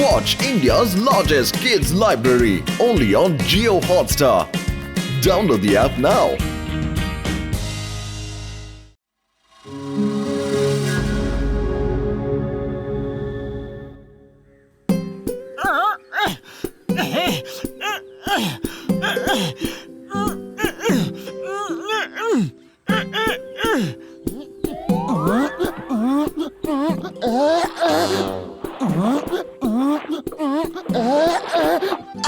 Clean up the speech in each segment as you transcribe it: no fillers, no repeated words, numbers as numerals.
Watch India's largest kids library only on Jio Hotstar. Download the app now.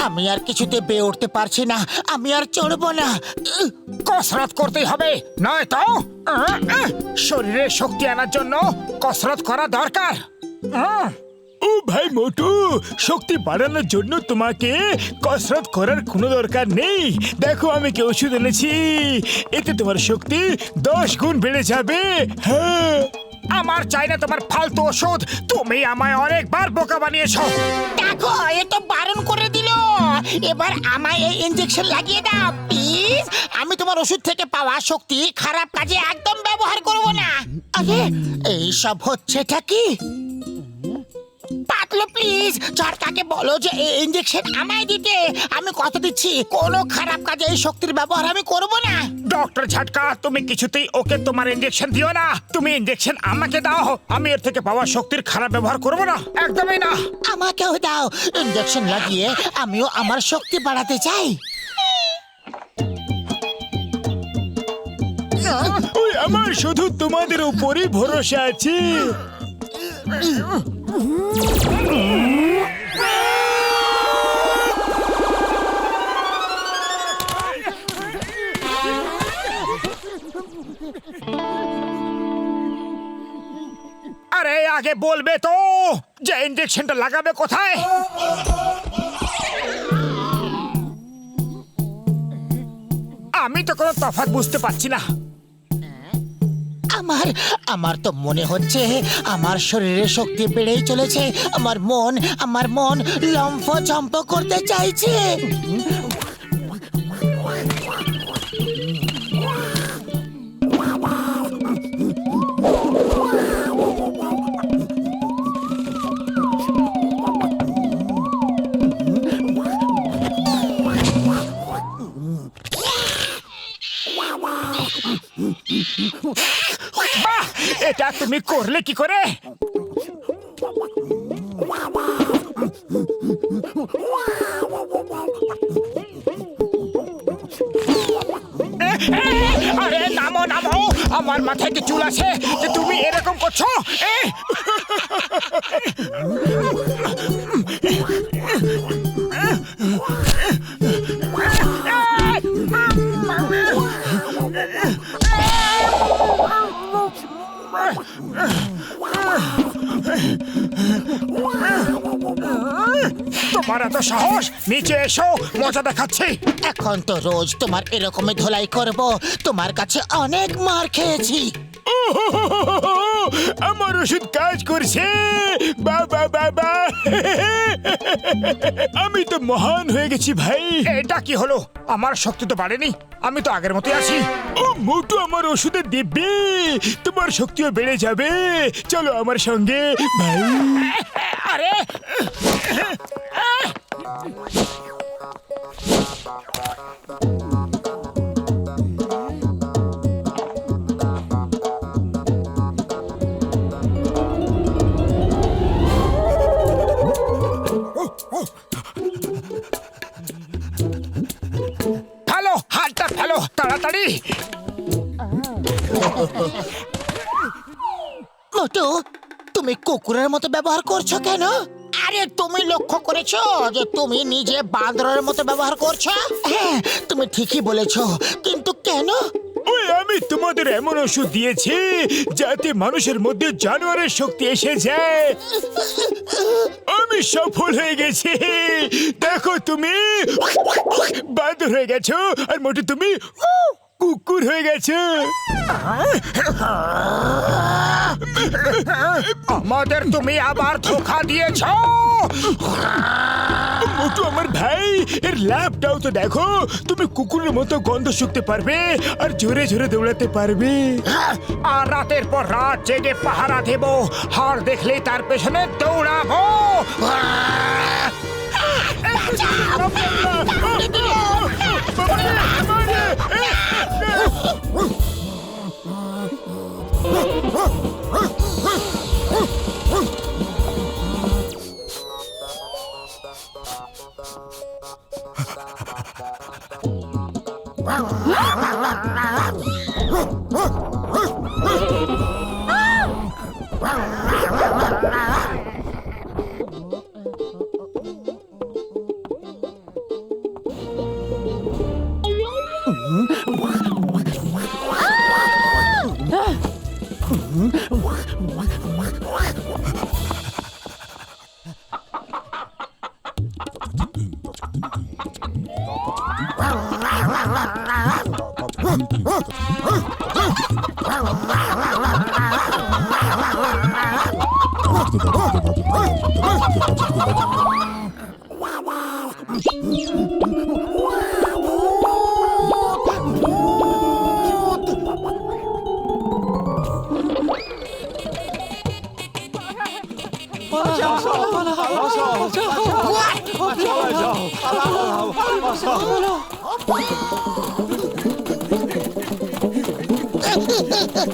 আমি আর কিছুতে বেয়ে উঠতে পারছি না, আমি আর চড়বো না। কসরত করতেই হবে, নয়তো শরীরে শক্তি আনার জন্য কসরত করা দরকার। ও ভাই মোটু, শক্তি বাড়ানোর জন্য তোমাকে কসরত করার কোনো দরকার নেই। দেখো আমি কি ওষুধ এনেছি, এতে তোমার শক্তি 10 গুণ বেড়ে যাবে। হ্যাঁ, আমার চাই না তোমার ফালতু ওষুধ। তুমি আমায় অনেকবার বোকা বানিয়েছো। দেখো, এ তো বারণ করে দিল। এবার আমায় এই ইনজেকশন লাগিয়ে দাও প্লিজ। আমি তোমার ওষুধ থেকে পাওয়া শক্তি খারাপ কাজে একদম ব্যবহার করব না। আরে এই সব হচ্ছেটা কি? পাতলো প্লিজ ঝটকাকে বলো যে এই ইনজেকশন আমায় দিতে। আমি কথা দিচ্ছি কোনো খারাপ কাজে এই শক্তির ব্যবহার আমি করব না। ডক্টর ঝটকা, তুমি কিছুতেই ওকে তোমার ইনজেকশন দিও না। তুমি ইনজেকশন আমাকে দাও, আমি এর থেকে পাওয়া শক্তির খারাপ ব্যবহার করব না, একদমই না। আমাকেও দাও, ইনজেকশন লাগিয়ে আমিও আমার শক্তি বাড়াতে চাই। ওই আমার শুধু তোমাদের উপরই ভরসা আছে। আরে আগে বলবে তো যে ইনজেকশনটা লাগাবে কোথায়? আমি তো কোনো তফাৎ বুঝতে পারছি না। আমার তো মনে হচ্ছে আমার শরীরে শক্তি বেড়েই চলেছে। আমার মন লম্ফ চম্প করতে চাইছে। বাহ, এটা তুমি করলে কি করে? আরে নামো নামো, আমার মাথায় কি চুল আছে যে তুমি এরকম করছো? তোমার এত সাহস, নিচে এসো, মজা দেখাচ্ছি। এখন তো রোজ তোমার এরকমই ধোলাই করব। তোমার কাছে অনেক মার খেয়েছি। আমার ওষুধ কাজ করছে। বাবা বাবা, আমি তো মহান হয়ে গেছি ভাই। এটা কি হলো? আমার শক্তি তো বাড়েনি, আমি তো আগের মতোই আছি। ও মোটু, আমার ওষুধে দিব্যি তোমার শক্তিও বেড়ে যাবে। চলো আমার সঙ্গে ভাই। আরে ফেলো, হাতটা ফেলো তাড়াতাড়ি। মোটু, তুমি কুকুরের মতো ব্যবহার করছো কেন? আরে তুমি লক্ষ্য করেছো যে তুমি নিজে বাঁদরের মতো ব্যবহার করছো? হ্যাঁ, তুমি ঠিকই বলেছো, কিন্তু কেন? ওই আমি তোমাদের এমন ওষুধ দিয়েছি যাতে মানুষের মধ্যে জানোয়ারের শক্তি এসে যায়। আমি সফল হয়ে গেছি। দেখো, তুমি বাঁদর হয়ে গেছো, আর মোটু তুমি কুকুর হয়ে গেছো। আমাদের তুমি আবার ধোঁকা দিয়েছো। মোটু আমার ভাই, এর ল্যাবটাও তো দেখো। তুমি কুকুরের মতো গন্ধ শুকতে পারবে আর জোরে জোরে দৌড়াতে পারবে। আর রাতের পর রাত জেগে পাহারা দেব, হাড় দেখলেই তার পেছনে দৌড়াবো।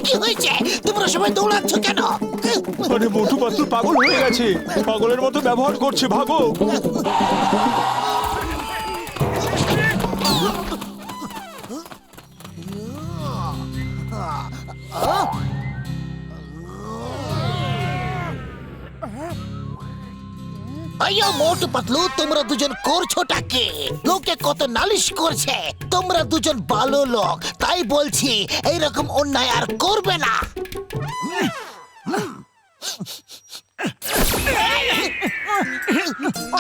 কি হয়েছে? তোমরা সবাই দৌড়াচ্ছ কেন? আরে মোটু পাতলু পাগল হয়ে গেছে, পাগলের মতো ব্যবহার করছে, ভাগো। আইয়ো মোটু পাতলু, তোমরা দুজন করছোটাকে? লোকে কত নালিশ করছে, তোমরা দুজন ভালো লোক, তাই বলছি এইরকম অন্যায় আর করবে না।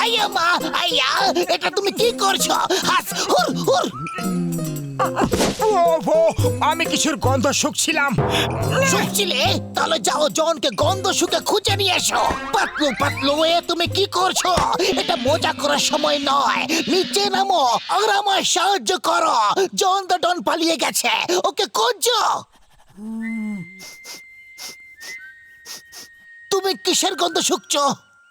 আইয়া মা, আইয়া, এটা তুমি কি করছো? হাস, হুর হুর। ও, আমি কিছুর গন্ধ শুকছিলাম। শুকছিলে? তাহলে যাও জনকে গন্ধ শুকে খুঁজে নিয়ে এসো। পাতলু পাতলু, এ তুমি কি করছো? এটা মজা করার সময় নয়, নিচে নামো আর আমায় সাহায্য করো। জন তো ডন পালিয়ে গেছে, ওকে খুঁজছো। তুমি কিসের গন্ধ শুকছো?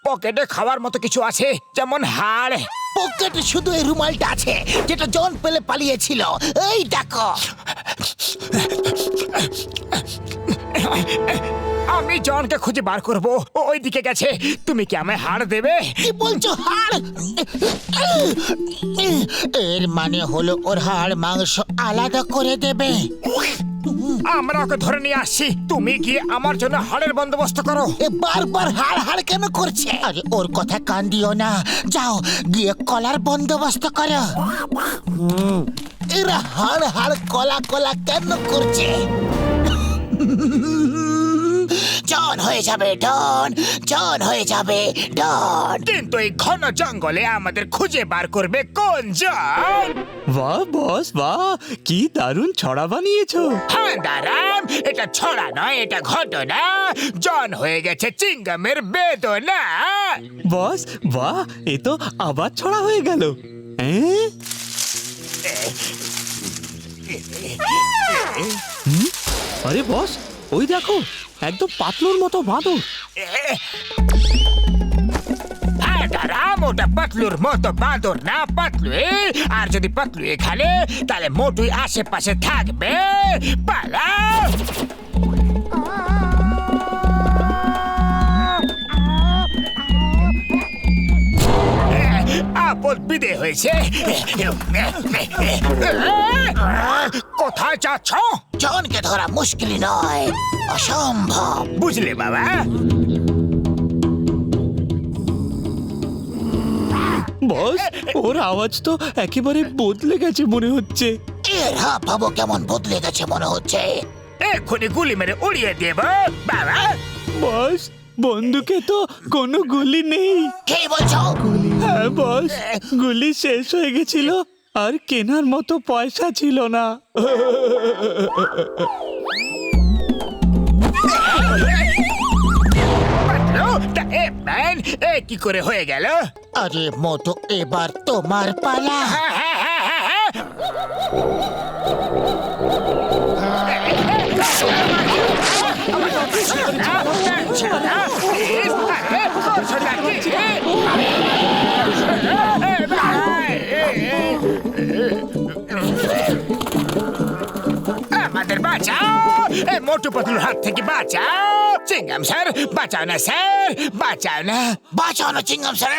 পকেটে খাওয়ার মতো কিছু আছে, যেমন হাড়। পকেটে শুধু এই রুমালটা আছে যেটা জন পেলে পালিয়েছিল। এই দেখো। আমি জনকে খুঁজে বার করব, ও ওইদিকে গেছে। তুমি কি আমায় হাড় দেবে? কি বলছো হাড়? এর মানে হলো ওর হাড় মাংস আলাদা করে দেবে। আমরা ওকে ধরে নিয়ে আসছি, তুমি গিয়ে আমার জন্য হাড়ের বন্দোবস্ত করো। এ বারবার হাড় হাড় কেন করছে? আরে ওর কথা কান দিও না, যাও গিয়ে কলার বন্দোবস্ত করো। এরা হাড় হাড় কলা কলা কেন করছে? জন হয়ে যাবে ডন, জন হয়ে যাবে ডন। কিন্তু এই ঘন জঙ্গলে আমাদের খুঁজে বার করবে কোন জন? বাহ বস, বাহ, কি দারুণ ছড়া বানিয়েছো। হ্যাঁ দাঁড়াম, এটা ছড়া নয়, এটা ঘটনা। জন হয়ে গেছে চিঙ্গামের বেদনা। বস, বাহ, এ তো আবার ছড়া হয়ে গেল। আরে বস, ওই দেখো, একদম পাতলুর মতো বাঁদর। হ্যাঁ দাঁড়াম, ওটা পাতলুর মতো বাঁদর না, পাতলু। আর যদি পাতলু এখানে, তাহলে মোটুই আশেপাশে থাকবে। পালা। আপদ বিদে হয়েছে। কোথায় যাচ্ছ? জনকে ধরা মুশকিল নয়, অসম্ভব। বুঝলে বাবা? বস, ওর আওয়াজ তো একেবারে বদলে গেছে মনে হচ্ছে। এর হাবভাবও কেমন বদলে গেছে মনে হচ্ছে। এক্ষুনি গুলি মেরে উড়িয়ে দেব বাবা। বস, বন্দুকে তো কোনো গুলি নেই। কি বলছো? হ্যাঁ বস, গুলি শেষ হয়ে গেছিল আর কেনার মতো পয়সা ছিল না। কি করে হয়ে গেল? আরে মোটু, এবার তোমার পালা। আমাদের বাঁচাও, মোটু পাতলুর হাত থেকে বাঁচাও। চিঙ্গাম স্যার, বাঁচাও না স্যার, বাঁচাও না। বাঁচাও না চিংগাম স্যার।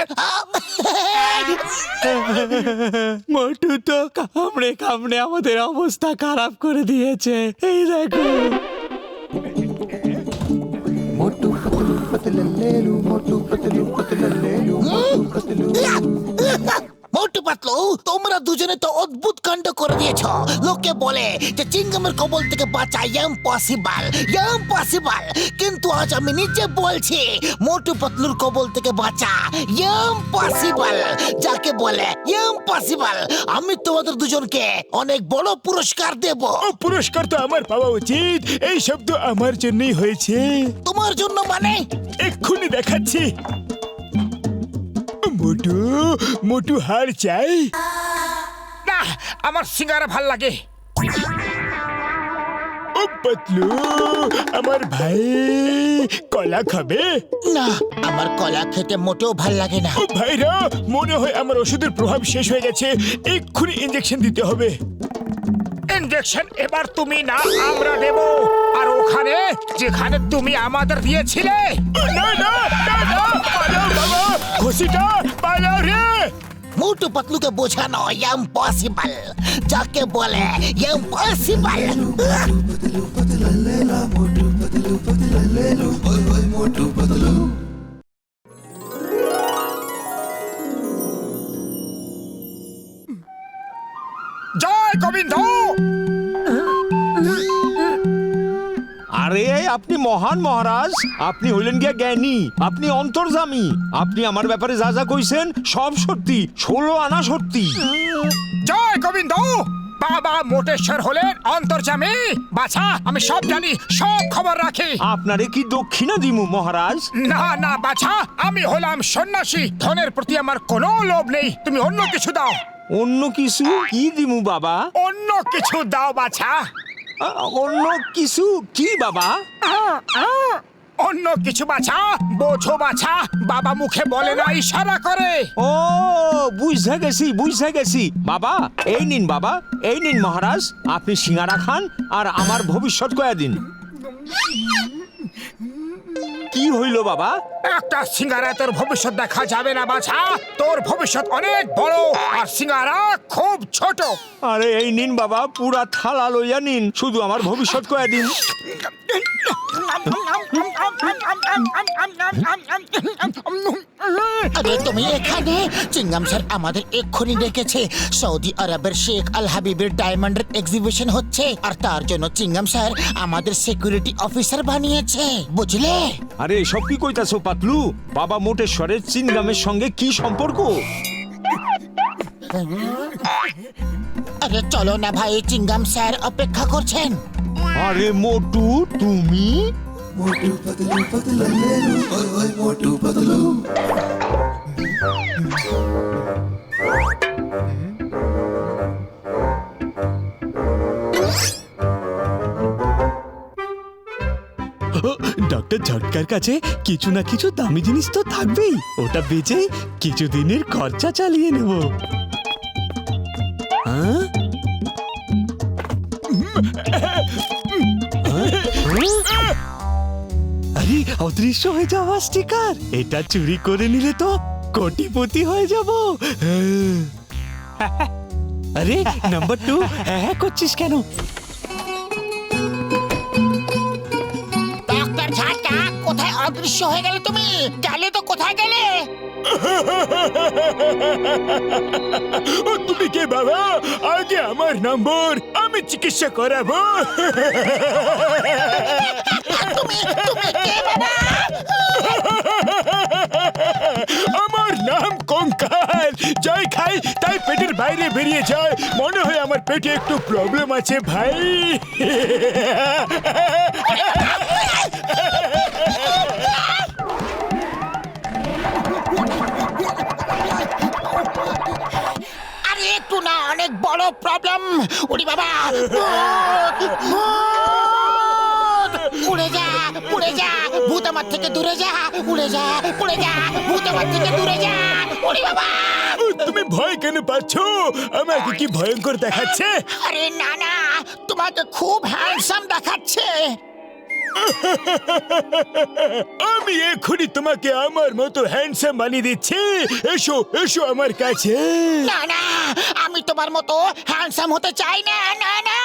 মোটু তো কামড়ে কামড়ে আমাদের অবস্থা খারাপ করে দিয়েছে। এই দেখো। मोटू पतलू पतलू मोटू पतलू पतलू मोटू पतलू মোটু পাতলু পাতলু, তোমরা দুজনে তো অদ্ভুত কাণ্ড করে দিয়েছো। লোকে বলে যে চিংগামের কবল থেকে বাঁচা ইম্পসিবল, ইম্পসিবল, কিন্তু আজ আমি নিজে বলছি মোটু পাতলুর কবল থেকে বাঁচা ইম্পসিবল, যাকে বলে ইম্পসিবল। আমি তোমাদের দুজনকে অনেক বড় পুরস্কার দেব। ও পুরস্কার তো আমার পাওয়া উচিত। এই শব্দ আমার জন্যই হয়েছে। তোমার জন্য মানে? এক্ষুনি দেখাচ্ছি। মোটু, মোটু হার চাই। না, আমার সিঙ্গারা ভাল লাগে। ও পাতলু, আমার ভাই কলা খাবে? না, আমার কলা খেতে মোটেও ভাল লাগে না। ও ভাইরা, মনে হয় আমার ওষুধের প্রভাব শেষ হয়ে গেছে। এক্ষুনি ইঞ্জেকশন দিতে হবে। ইনজেকশন এবার তুমি না, আমরা দেব। আর ওখানে যেখানে তুমি আমাদের দিয়েছিলে। না না না না, পালাও বাবা, ঘুষিটা পালাও রে। মোটু পাতলুকে বোঝানো ইম্পসিবল, যাকে বলে ইম্পসিবল। জয় গোবিন্দ। আরে আপনি মহান মহারাজ, আপনি হইলেন গিয়া জ্ঞানী, আপনি অন্তর্যামী। আপনি আমার ব্যাপারে যা যা কইছেন সব সত্যি, 16 আনা সত্যি। জয় গোবিন্দ। বাবা মোটেশ্বর হলেন অন্তর্যামী। বাছা, আমি সব জানি, সব খবর রাখি। আপনারে কি দক্ষিণা দিমু মহারাজ? না না বাছা, আমি হলাম সন্ন্যাসী। ধনের প্রতি আমার কোনো লোভ নেই। তুমি অন্য কিছু দাও। অন্য কিছু কি দিমু বাবা? অন্য কিছু দাও বাছা। অন্য কিছু কি বাবা? অন্য কিছু বাছা, বোঝো বাছা। বাবা মুখে বলে না, ইশারা করে। ও বুঝে গেছি, বুঝে গেছি। বাবা এই নিন, বাবা এই নিন মহারাজ, আপনি সিঙ্গারা খান আর আমার ভবিষ্যৎ কয়া দিন। কি হইল বাবা? একটা সিঙ্গারা তোর ভবিষ্যৎ দেখা যাবে না বাছা। তোর ভবিষ্যৎ অনেক বড় আর সিঙ্গারা খুব ছোট। আরে এই নিন বাবা, পুরা থালা লইয়া নিন, শুধু আমার ভবিষ্যৎ কয়া দিন। আরে তুমি এখানে? চিংগাম স্যার আমাদের এক্ষুনি ডেকেছে। সৌদি আরবের শেখ আল হাবিবের ডায়মন্ডের এক্সিবিশন হচ্ছে, আর তার জন্য চিংগাম স্যার আমাদের সিকিউরিটি অফিসার বানিয়েছে, বুঝলে? আরে এসব কি কইতাছো পাতলু? বাবা মোটেশ্বরের চিনগামের সঙ্গে কি সম্পর্ক? আরে চলো না ভাই, চিংগাম স্যার অপেক্ষা করছেন। আরে মোটু তুমি? ডক্টর ঝটকার কাছে কিছু না কিছু দামি জিনিস তো থাকবেই, ওটা বেচেই কিছুদিনের খরচা চালিয়ে নেব। হ্যাঁ? আরে অদৃশ্য হয়ে যাওয়া স্টিকার, এটা চুরি করে নিলে তো কোটিপতি হয়ে যাব। আরে নাম্বার 2, হ্যাঁ করছিস কেন? ডক্টর ঝাটকা, কোথায় অদৃশ্য হয়ে গেলে তুমি? গেলে তো কোথায় গেলে? তুমি কে বাবা? আগে আমার নম্বর, আমি চিকিৎসা করাবো। তুমি কে বাবা? আমার নাম কঙ্কাল। যাই খাই তাই পেটের বাইরে বেরিয়ে যায়। মনে হয় আমার পেটে একটু প্রবলেম আছে ভাই। আরে একটু না, অনেক বড় প্রবলেম। ওরে বাবা, উড়ে যা, উড়ে যা, ভূত আমার থেকে দূরে যা, উড়ে যা, উড়ে যা, ভূত আমার থেকে দূরে যা। ওরে বাবা, তুমি ভয় কেন পাচ্ছ? আমাকে কি ভয়ঙ্কর দেখাচ্ছে? আরে না না, তোমাকে খুব হ্যান্ডসাম দেখাচ্ছে। আমি এক্ষুনি তোমাকে আমার মতো হ্যান্ডসাম বানিয়ে দিচ্ছি। এসো এসো আমার কাছে। না না, আমি তোমার মতো হ্যান্ডসাম হতে চাই না। না না।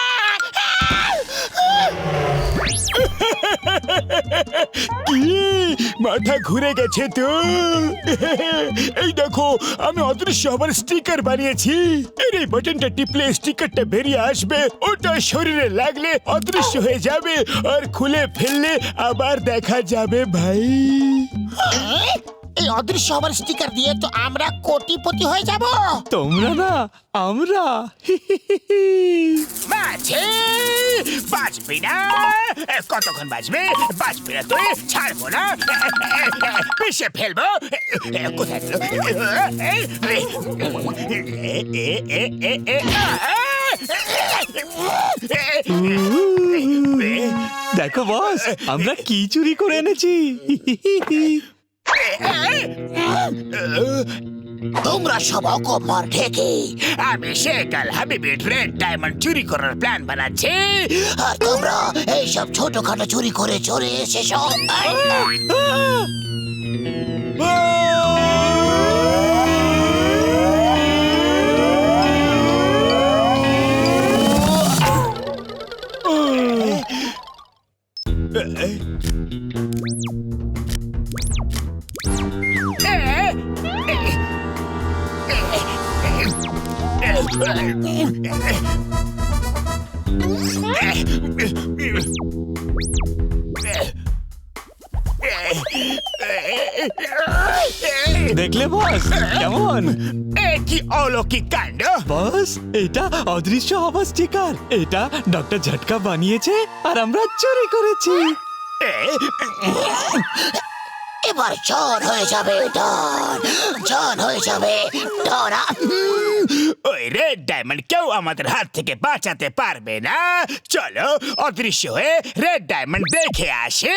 কি মাথা ঘুরে গেছে তো? এই দেখো, আমি অদৃশ্য হবার স্টিকার বানিয়েছি। এর এই বাটনটা টিপলে স্টিকারটা বেরিয়ে আসবে, ওটা শরীরে লাগলে অদৃশ্য হয়ে যাবে, আর খুলে ফেললে আবার দেখা যাবে ভাই। এই অদৃশ্য হবার স্টিকার দিয়ে তো আমরা কোটিপতি হয়ে যাব। তোমরা না, আমরা। মাঝে বাঁচবি না। কতক্ষণ বাঁচবে? বাঁচবি না তুই, ছাড়বো না, পিষে ফেলবো। কোথায় গেল? দেখো বস, আমরা কি চুরি করে এনেছি। তোমরা সব অকম্মার ঢেকে, আমি শেখাল হাবিবের রেড ডায়মন্ড চুরি করার প্ল্যান বানাচ্ছি। আর তোমরা এইসব ছোটখাটো চুরি করে চলে এসেছো। দেখলে বস কেমন? কি অলৌকিক কাণ্ড! বস, এটা অদৃশ্য হবার স্টিকার। এটা ডক্টর ঝটকা বানিয়েছে আর আমরা চুরি করেছি। এবার জন হয়ে যাবে, জন হয়ে যাবে ডরা। ওই রেড ডায়মন্ড কেউ আমাদের হাত থেকে বাঁচাতে পারবে না। চলো অদৃশ্য হয়ে রেড ডায়মন্ড দেখে আসি।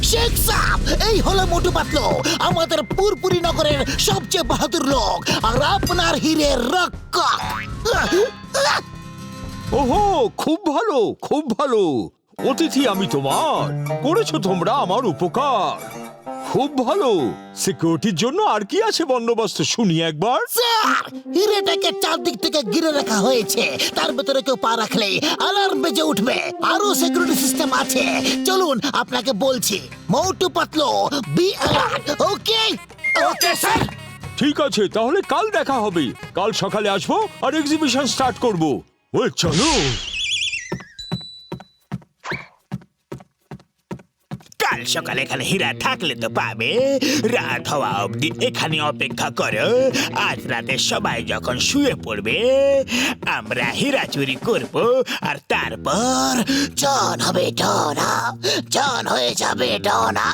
শেখ সাহেব, এই হলো মোটু পাতলু, আমাদের পুরপুরি নগরের সবচেয়ে বাহাদুর লোক, আর আপনার হীরের রক্ষক। ওহো, খুব ভালো, খুব ভালো। অতিথি আমি তোমার, করেছো তোমরা আমার উপকার। খুব ভালো। সিকিউরিটির জন্য আর কি আছে বন্দোবস্ত শুনি একবার। স্যার, হীরেটাকে চারদিক থেকে ঘিরে রাখা হয়েছে, তার ভেতরে কেউ পা রাখলে অ্যালার্ম বেজে উঠবে। আরো সিকিউরিটি সিস্টেম আছে, চলুন আপনাকে বলছি। Motu Patlu, be alert. Okay okay sir. ঠিক আছে, তাহলে কাল দেখা হবে। কাল সকালে আসবো আর এক্সিবিশন স্টার্ট করবো। ওই চলো। কাল সকালে এখানে হীরা থাকলে তো পাবে। রাত হওয়া অবধি এখানে অপেক্ষা করো। আজ রাতে সবাই যখন শুয়ে পড়বে, আমরা হীরা চুরি করব, আর তারপর জন হবে ডনা, জন হয়ে যাবে ডনা।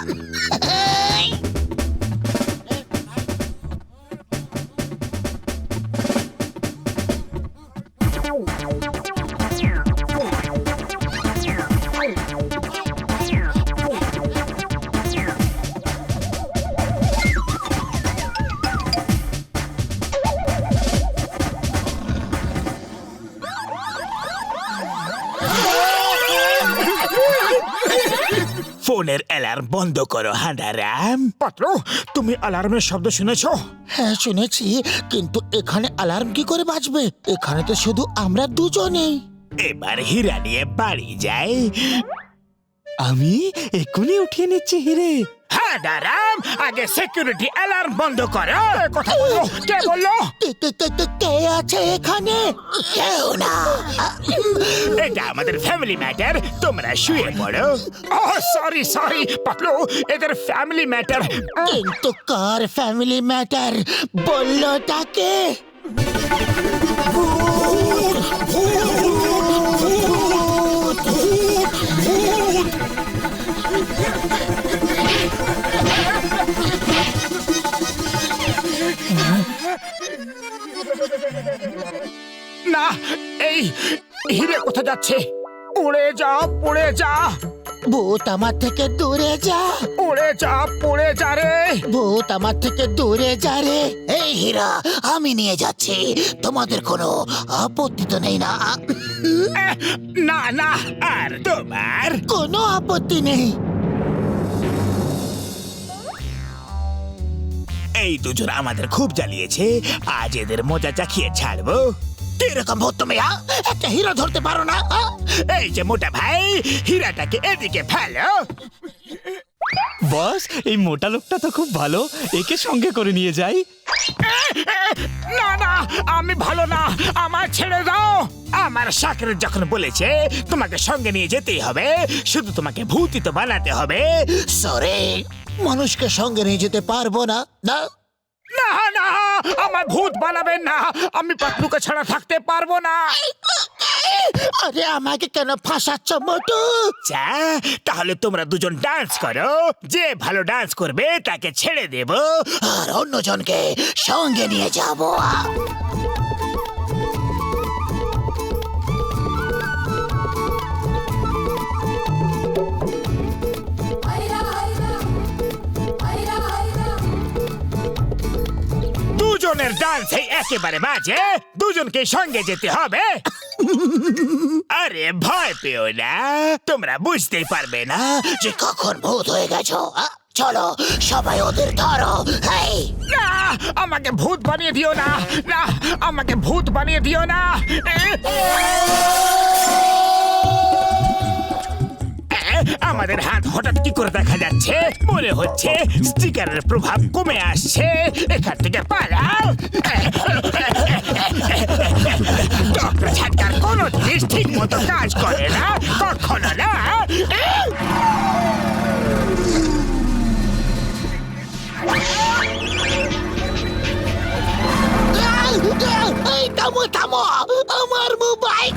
ফোনের অ্যালার্ম বন্ধ করো হাঁদারাম। পাতলু, তুমি অ্যালার্মের শব্দ শুনেছো? হ্যাঁ শুনেছি, কিন্তু এখানে অ্যালার্ম কি করে বাজবে? এখানে তো শুধু আমরা দুজনেই। এবার হীরা নিয়ে বাড়ি যাই। আমি এক্ষুনি উঠিয়ে নিচ্ছি হিরে। হাঁদারাম, আগে সিকিউরিটি অ্যালার্ম বন্ধ করো। কথা বলো, কে বললো? কে আছে এখানে? কেউ না। এটা আমাদের ফ্যামিলি ম্যাটার, তোমরা শুয়ে পড়ো। সরি সরি পাতলু, এদের ফ্যামিলি ম্যাটার। কিন্তু কার ফ্যামিলি ম্যাটার বললো তাকে? না, এই হিরে কোথা যাচ্ছে? উড়ে যা, পড়ে যা। ভূত আমার থেকে দূরে যা, উড়ে যা, পড়ে যা রে। ভূত আমার থেকে দূরে যা রে। এই হীরা আমি নিয়ে যাচ্ছি, তোমাদের কোনো আপত্তি তো নেই না? না না, আর তোমার কোনো আপত্তি নেই। এই দুজন আমাদের খুব জ্বালিয়েছে, আজ এদের মজা চাখিয়ে ছাড়বো। কিরকম ভূত তুমি, একটা হিরো ধরতে পারো না? এই যে মোটা ভাই, হীরাটাকে এদিকে ফেলো। বস, এই মোটা লোকটা তো খুব ভালো, একে সঙ্গে করে নিয়ে যাই। না না, আমি ভালো না, আমার ছেড়ে দাও। আমার শাকরের যখন বলেছে তোমাকে সঙ্গে নিয়ে যেতেই হবে, শুধু তোমাকে ভূতিত বানাতে হবে। সরে, মানুষকে সঙ্গে নিয়ে যেতে পারবো না। না না না, আমার ভূত বানাবেন না, আমি পাতলুকে ছাড়া থাকতে পারবো না। আরে আমাকে কেন ফাঁসাচ্ছ মোটু? আচ্ছা, তাহলে তোমরা দুজন ডান্স করো, যে ভালো ডান্স করবে তাকে ছেড়ে দেব। আর অন্যজনকে সঙ্গে নিয়ে যাব। দুজনের ডান্স একেবারে বাজে, দুজনকে সঙ্গে যেতে হবে। আরে ভয় পেও না, তোমরা বুঝতেই পারবে না। যে কখন ভূত হয়ে গেছো। চলো সবাই ওদের ধরো। এই না, আমাকে ভূত বানিয়ে দিও না, না আমাকে ভূত বানিয়ে দিও না। আমাদের হাত হঠাৎ কি করে দেখা যাচ্ছে, মনে হচ্ছে স্টিকারের প্রভাব কমে আসছে। এখান থেকে পালাও। ডক্টর ঝাটকার কোনো জিনিস ঠিক মতো কাজ করে না, কখনো না। এই থামো থামো, আমার মোবাইল।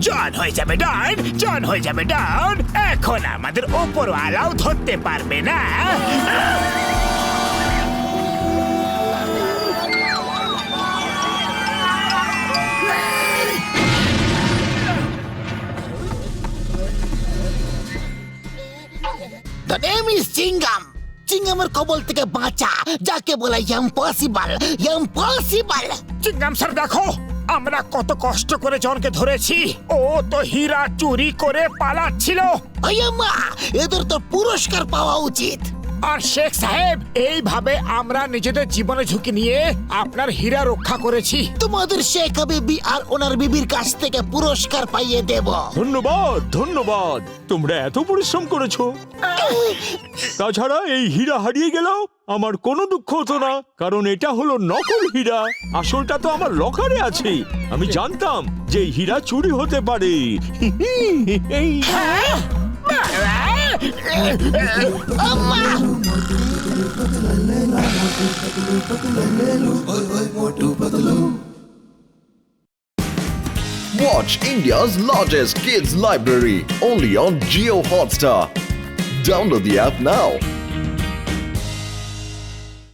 জন হয়ে যাবে ডন, জন হয়ে যাবে ডন। এখন আমাদের ওপর আলাও ধরতে পারবে না। The name is চিঙ্গাম। চিঙ্গামের কবল থেকে বাঁচা, যাকে বলে ইম্পসিবল, ইম্পসিবল। চিঙ্গাম স্যার দেখো, আমরা কত কষ্ট করে জনকে ধরেছি, ও তো হীরা চুরি করে পালাচ্ছিল। মা, এদের তো পুরস্কার পাওয়া উচিত। আর শেখ সাহেব, এইভাবে আমরা নিজেদের জীবনে ঝুঁকি নিয়ে আপনার হীরা রক্ষা করেছি। তোমাদের শেখ বিবি আর ওনার বিবির কাছ থেকে পুরস্কার পাইয়ে দেব। ধন্যবাদ ধন্যবাদ, তোমরা এত পরিশ্রম করেছো। তাছাড়া এই হীরা হারিয়ে গেলেও আমার কোনো দুঃখ হতো না, কারণ এটা হলো নকল হীরা। আসলটা তো আমার লকারে আছে। আমি জানতাম যে এই হীরা চুরি হতে পারে। Watch India's largest kids library only on Geo Hotstar. Download the app now.